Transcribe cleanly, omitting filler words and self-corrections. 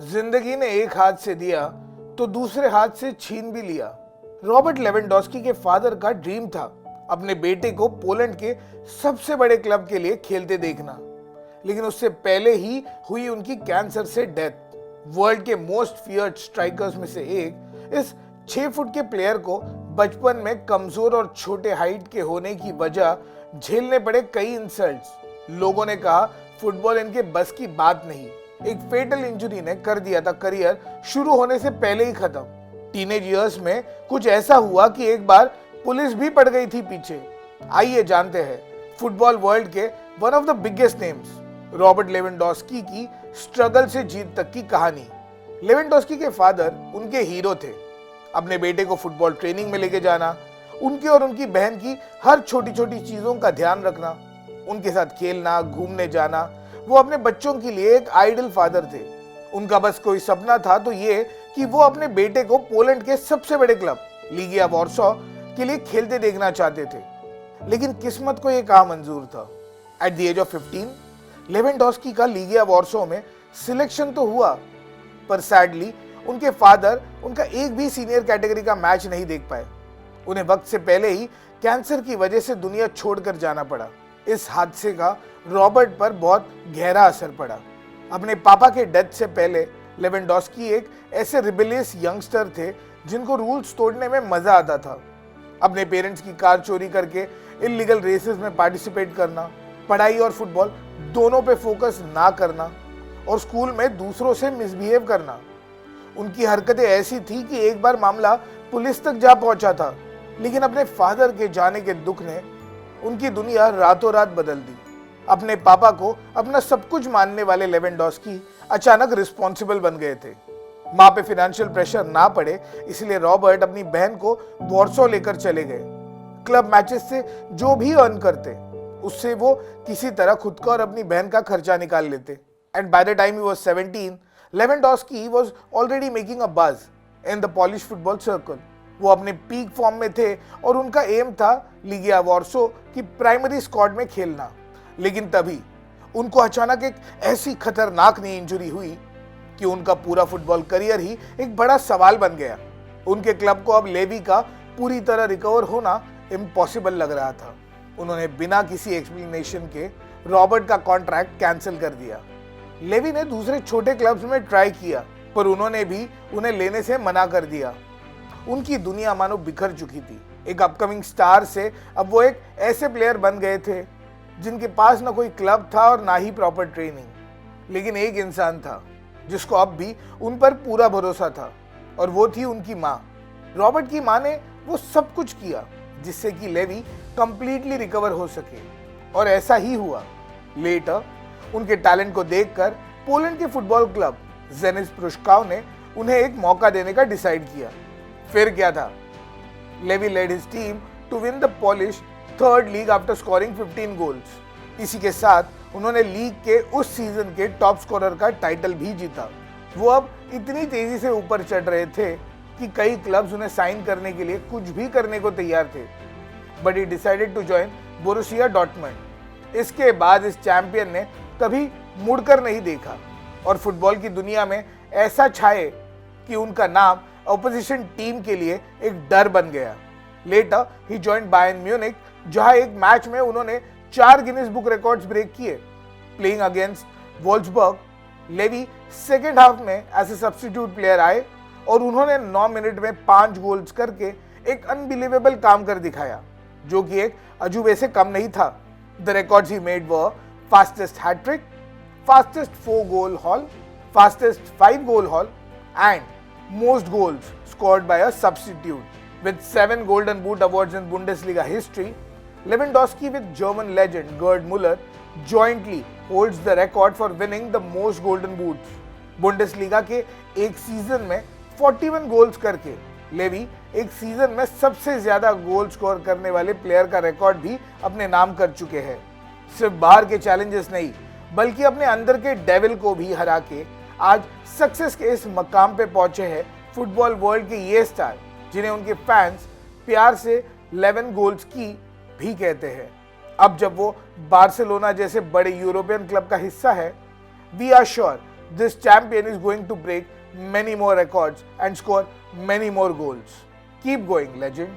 जिंदगी ने एक हाथ से दिया तो दूसरे हाथ से छीन भी लिया। रॉबर्ट लेवेंडोस्की के फादर का ड्रीम था अपने बेटे को पोलैंड के सबसे बड़े क्लब के लिए खेलते देखना, लेकिन उससे पहले ही हुई उनकी कैंसर से डेथ। वर्ल्ड के मोस्ट फियर्ड स्ट्राइकर्स में से एक इस 6 फुट के प्लेयर को बचपन में कमजोर और छोटे हाइट के होने की वजह झेलने पड़े कई इंसल्ट्स। लोगों ने कहा फुटबॉल इनके बस की बात नहीं। एक फेटल इंजरी ने कर दिया था करियर शुरू होने से पहले ही खत्म। टीनेज इयर्स में कुछ ऐसा हुआ कि एक बार पुलिस भी पड़ गई थी पीछे। आइए जानते हैं फुटबॉल वर्ल्ड के one of the biggest names Robert Lewandowski की स्ट्रगल से जीत तक की कहानी। लेवेंडोस्की के फादर उनके हीरो थे। अपने बेटे को फुटबॉल ट्रेनिंग में लेके जाना, उनके और उनकी बहन की हर छोटी छोटी चीजों का ध्यान रखना, उनके साथ खेलना, घूमने जाना। वो अपने बच्चों के लिए एक आइडल फादर थे। उनका बस कोई सपना था तो ये कि वो अपने बेटे को पोलैंड के सबसे बड़े क्लब लीगिया वॉर्सो के लिए खेलते देखना चाहते थे। लेकिन किस्मत को ये काम मंजूर था। At the age of 15 Lewandowski का लीगिया वॉर्सो में सिलेक्शन तो हुआ, पर सैडली उनके फादर उनका एक भी सीनियर कैटेगरी का मैच नहीं देख पाए। उन्हें वक्त से पहले ही कैंसर की वजह से दुनिया छोड़कर जाना पड़ा। इस हादसे का रॉबर्ट पर बहुत गहरा असर पड़ा। अपने पापा के डेथ से पहले लेवेंडोस्की एक ऐसे रिबेलियस यंगस्टर थे जिनको रूल्स तोड़ने में मजा आता था। अपने पेरेंट्स की कार चोरी करके इलीगल रेसेस में पार्टिसिपेट करना, पढ़ाई और फुटबॉल दोनों पे फोकस ना करना और स्कूल में दूसरों से मिसबिहेव करना। उनकी हरकतें ऐसी थी कि एक बार मामला पुलिस तक जा पहुंचा था, लेकिन अपने फादर के जाने के दुख ने उनकी दुनिया रातों रात बदल दी। अपने पापा को अपना सब कुछ मानने वाले लेवेंडोस्की अचानक रिस्पॉन्सिबल बन गए थे। माँ पे फाइनेंशियल प्रेशर ना पड़े इसलिए रॉबर्ट अपनी बहन को वॉर्सो लेकर चले गए। क्लब मैचेस से जो भी अर्न करते उससे वो किसी तरह खुद का और अपनी बहन का खर्चा निकाल लेते। And by the time he was 17, Lewandowski was already making a buzz in the Polish football circle. वो अपने पीक फॉर्म में थे और उनका एम था लीगिया वॉर्सो की प्राइमरी स्क्वाड में खेलना। लेकिन तभी उनको अचानक एक ऐसी खतरनाक नी इंजरी हुई कि उनका पूरा फुटबॉल करियर ही एक बड़ा सवाल बन गया। उनके क्लब को अब लेवी का पूरी तरह रिकवर होना इम्पॉसिबल लग रहा था। उन्होंने बिना किसी एक्सप्लेनेशन के रॉबर्ट का कॉन्ट्रैक्ट कैंसिल कर दिया। लेवी ने दूसरे छोटे क्लब्स में ट्राई किया, पर उन्होंने भी उन्हें लेने से मना कर दिया। उनकी दुनिया मानो बिखर चुकी थी। एक अपकमिंग स्टार से अब वो एक ऐसे प्लेयर बन गए थे जिनके पास ना कोई क्लब था और ना ही प्रॉपर ट्रेनिंग। लेकिन एक इंसान था जिसको अब भी उन पर पूरा भरोसा था, और वो थी उनकी माँ। रॉबर्ट की माँ ने वो सब कुछ किया जिससे कि लेवी कंप्लीटली रिकवर हो सके, और ऐसा ही हुआ। लेटर उनके टैलेंट को देखकर पोलैंड के फुटबॉल क्लब जेनिस प्रुश्काव ने उन्हें एक मौका देने का डिसाइड किया। फिर क्या था, Lewy led his team to win the Polish third league after scoring 15 goals. इसी के साथ उन्होंने लीग के उस सीजन के टॉप स्कोरर का टाइटल भी जीता। वो अब इतनी तेजी से ऊपर चढ़ रहे थे कि कई क्लब्स उन्हें साइन करने के लिए कुछ भी करने को तैयार थे, but he decided to join Borussia Dortmund. इसके बाद इस चैंपियन ने कभी मुड़कर नहीं देखा और फुटबॉल की दुनिया में ऐसा छाए कि उनका नाम ऑपोजिशन टीम के लिए एक डर बन गया। Later he joined Bayern Munich, जहां एक मैच में उन्होंने 4 गिनीज बुक रिकॉर्ड्स ब्रेक किए। Playing against Wolfsburg, Lewy second half में एज ए सब्स्टिट्यूट प्लेयर आए और उन्होंने 9 मिनट में 5 गोल्स करके एक अनबिलीवेबल काम कर दिखाया, जो कि एक अजूबे से कम नहीं था। The records he made were fastest hat trick, fastest 4 goal haul, fastest 5 goal haul and most goals scored by a substitute. With 7 Golden Boot awards in Bundesliga history, Lewandowski with German legend Gerd Müller jointly holds the record for winning the most Golden Boots. Bundesliga के एक season में 41 goals करके levy एक season में सबसे ज्यादा goal score करने वाले प्लेयर का रिकॉर्ड भी अपने नाम कर चुके हैं। सिर्फ बाहर के चैलेंजेस नहीं, बल्कि अपने अंदर के डेविल को भी हरा के आज सक्सेस के इस मकाम पे पहुंचे हैं फुटबॉल वर्ल्ड के ये स्टार, जिन्हें उनके फैंस प्यार से 11 गोल्स की भी कहते हैं। अब जब वो बार्सिलोना जैसे बड़े यूरोपियन क्लब का हिस्सा है, we are sure This champion is going to break many more records and score many more goals. Keep going, legend.